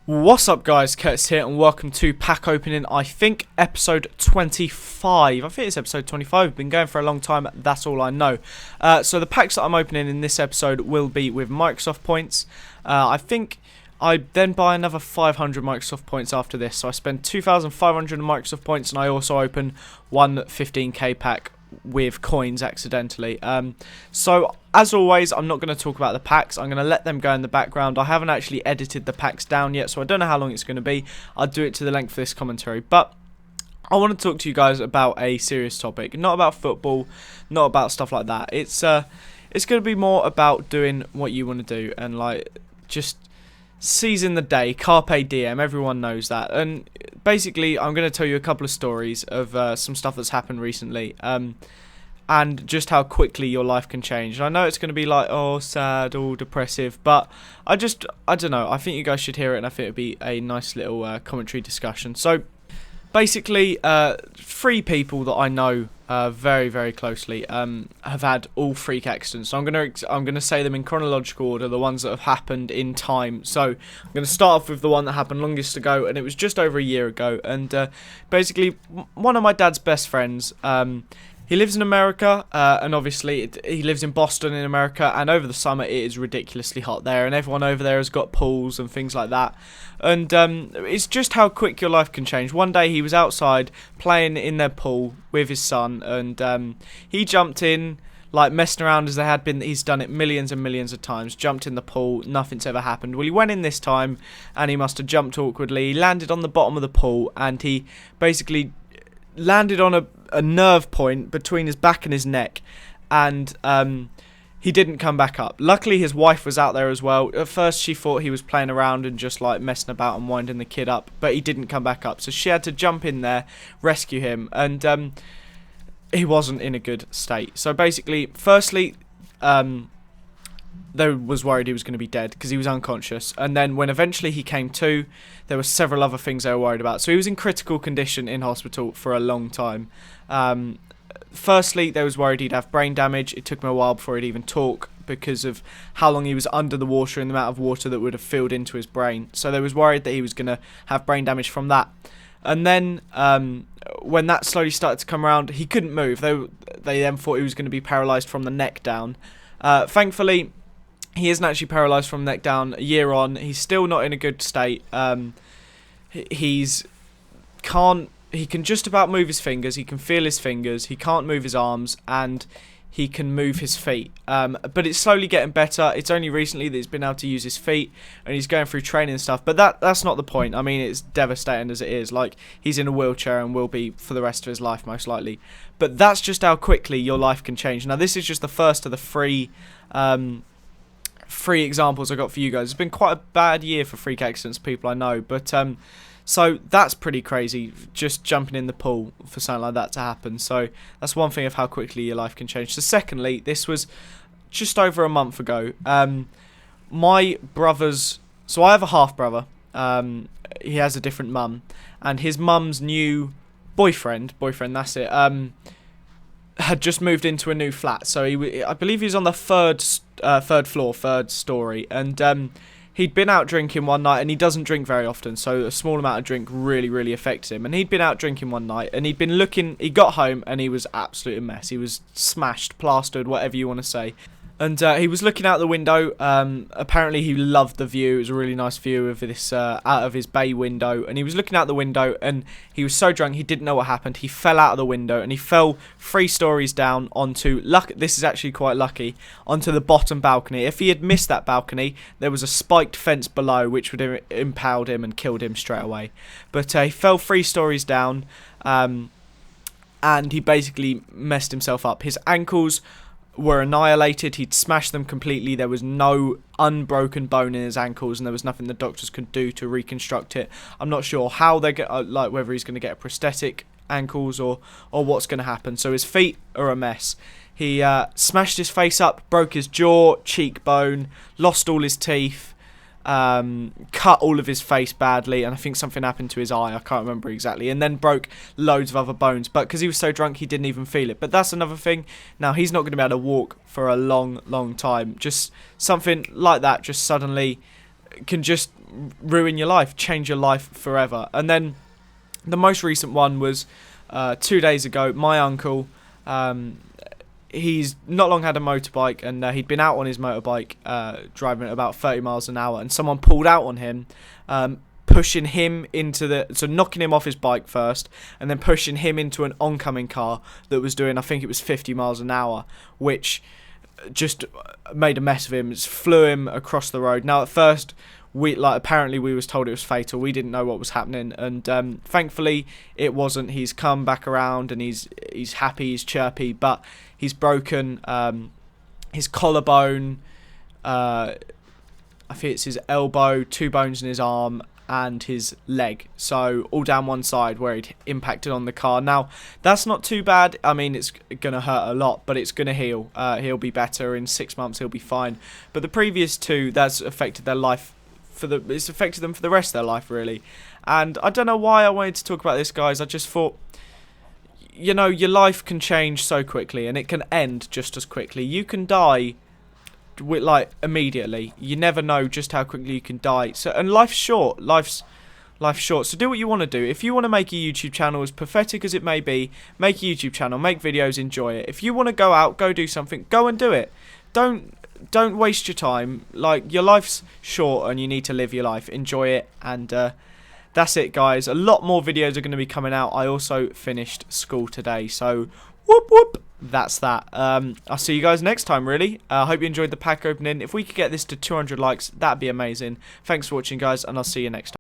What's up guys, Curtis here and welcome to pack opening, I think episode 25. I think it's episode 25, been going for a long time, that's all I know. So the packs that I'm opening in this episode will be with Microsoft points. I think I then buy another 500 Microsoft points after this, so I spend 2,500 Microsoft points and I also open one 15k pack with coins accidentally. So as always, I'm not going to talk about the packs. I'm going to let them go in the background. I haven't actually edited the packs down yet, so I don't know how long it's going to be. I'll do it to the length of this commentary, but I want to talk to you guys about a serious topic, not about football, not about stuff like that. It's going to be more about doing what you want to do and like just seizing the day, carpe diem. Everyone knows that. And basically, I'm going to tell you a couple of stories of some stuff that's happened recently, and just how quickly your life can change. And I know it's going to be like, oh, sad, all depressive, but I don't know. I think you guys should hear it, and I think it'd be a nice little commentary discussion. So basically, three people that I know very, very closely have had all freak accidents. So I'm gonna say them in chronological order, the ones that have happened in time. So I'm gonna start off with the one that happened longest ago, and it was just over a year ago. And basically, one of my dad's best friends. He lives in America, and obviously he lives in Boston in America, and over the summer it is ridiculously hot there, and everyone over there has got pools and things like that. And it's just how quick your life can change. One day he was outside playing in their pool with his son, and he jumped in, like messing around as they had been. He's done it millions and millions of times, jumped in the pool, nothing's ever happened. Well, he went in this time, and he must have jumped awkwardly. He landed on the bottom of the pool, and he basically landed on a nerve point between his back and his neck, and he didn't come back up. Luckily his wife was out there as well. At first she thought he was playing around and just like messing about and winding the kid up, but he didn't come back up, so she had to jump in there, rescue him, and he wasn't in a good state. So basically, firstly, they was worried he was going to be dead because he was unconscious, and then when eventually he came to, there were several other things they were worried about. So he was in critical condition in hospital for a long time. Firstly, they was worried he'd have brain damage. It took him a while before he'd even talk because of how long he was under the water and the amount of water that would have filled into his brain. So they was worried that he was going to have brain damage from that. And then when that slowly started to come around, he couldn't move. They then thought he was going to be paralysed from the neck down. Thankfully, he isn't actually paralysed from the neck down. A year on, he's still not in a good state. He can just about move his fingers. He can feel his fingers. He can't move his arms, and he can move his feet. But it's slowly getting better. It's only recently that he's been able to use his feet, and he's going through training and stuff. But that's not the point. I mean, it's devastating as it is. Like, he's in a wheelchair and will be for the rest of his life, most likely. But that's just how quickly your life can change. Now, this is just the first of the three examples I got for you guys. It's been quite a bad year for freak accidents, people I know, but so that's pretty crazy, just jumping in the pool for something like that to happen. So that's one thing of how quickly your life can change. So secondly, this was just over a month ago. My brother's, so I have a half brother. He has a different mum, and his mum's new boyfriend, that's it, had just moved into a new flat. So I believe he was on the third floor, third story, and he'd been out drinking one night, and he doesn't drink very often, so a small amount of drink really, really affects him. And he'd been out drinking one night, and he got home, and he was absolutely a mess. He was smashed, plastered, whatever you want to say. And he was looking out the window. Apparently he loved the view. It was a really nice view of this out of his bay window. And he was looking out the window, and he was so drunk he didn't know what happened. He fell out of the window, and he fell 3 stories down onto, this is actually quite lucky, onto the bottom balcony. If he had missed that balcony, there was a spiked fence below which would have impaled him and killed him straight away. But he fell 3 stories down, and he basically messed himself up. His ankles were annihilated. He'd smashed them completely. There was no unbroken bone in his ankles, and there was nothing the doctors could do to reconstruct it. I'm not sure how they get, like whether he's going to get a prosthetic ankles or what's going to happen. So his feet are a mess. He smashed his face up, broke his jaw, cheekbone, lost all his teeth, cut all of his face badly, and I think something happened to his eye, I can't remember exactly, and then broke loads of other bones, but because he was so drunk he didn't even feel it. But that's another thing. Now he's not going to be able to walk for a long time. Just something like that just suddenly can just ruin your life, change your life forever. And then the most recent one was 2 days ago. My uncle, he's not long had a motorbike, and he'd been out on his motorbike driving at about 30 miles an hour, and someone pulled out on him, pushing him knocking him off his bike first, and then pushing him into an oncoming car that was doing, I think it was 50 miles an hour, which just made a mess of him. It flew him across the road. Now, at first, apparently we was told it was fatal. We didn't know what was happening, and thankfully it wasn't. He's come back around, and he's happy, he's chirpy, but he's broken his collarbone, I think it's his elbow, 2 bones in his arm, and his leg, so all down one side where he'd impacted on the car. Now, that's not too bad. I mean, it's gonna hurt a lot, but it's gonna heal. He'll be better in 6 months. He'll be fine. But the previous 2, that's affected their life it's affected them for the rest of their life, really. And I don't know why I wanted to talk about this, guys. I just thought, you know, your life can change so quickly, and it can end just as quickly. You can die immediately. You never know just how quickly you can die. So, and life's short. Life's short. So do what you want to do. If you want to make a YouTube channel, as pathetic as it may be, make a YouTube channel, make videos, enjoy it. If you want to go out, go do something, go and do it. Don't waste your time. Like, your life's short and you need to live your life. Enjoy it. And that's it, guys. A lot more videos are going to be coming out. I also finished school today, so whoop whoop. That's that. I'll see you guys next time, really. I hope you enjoyed the pack opening. If we could get this to 200 likes, that'd be amazing. Thanks for watching, guys, and I'll see you next time.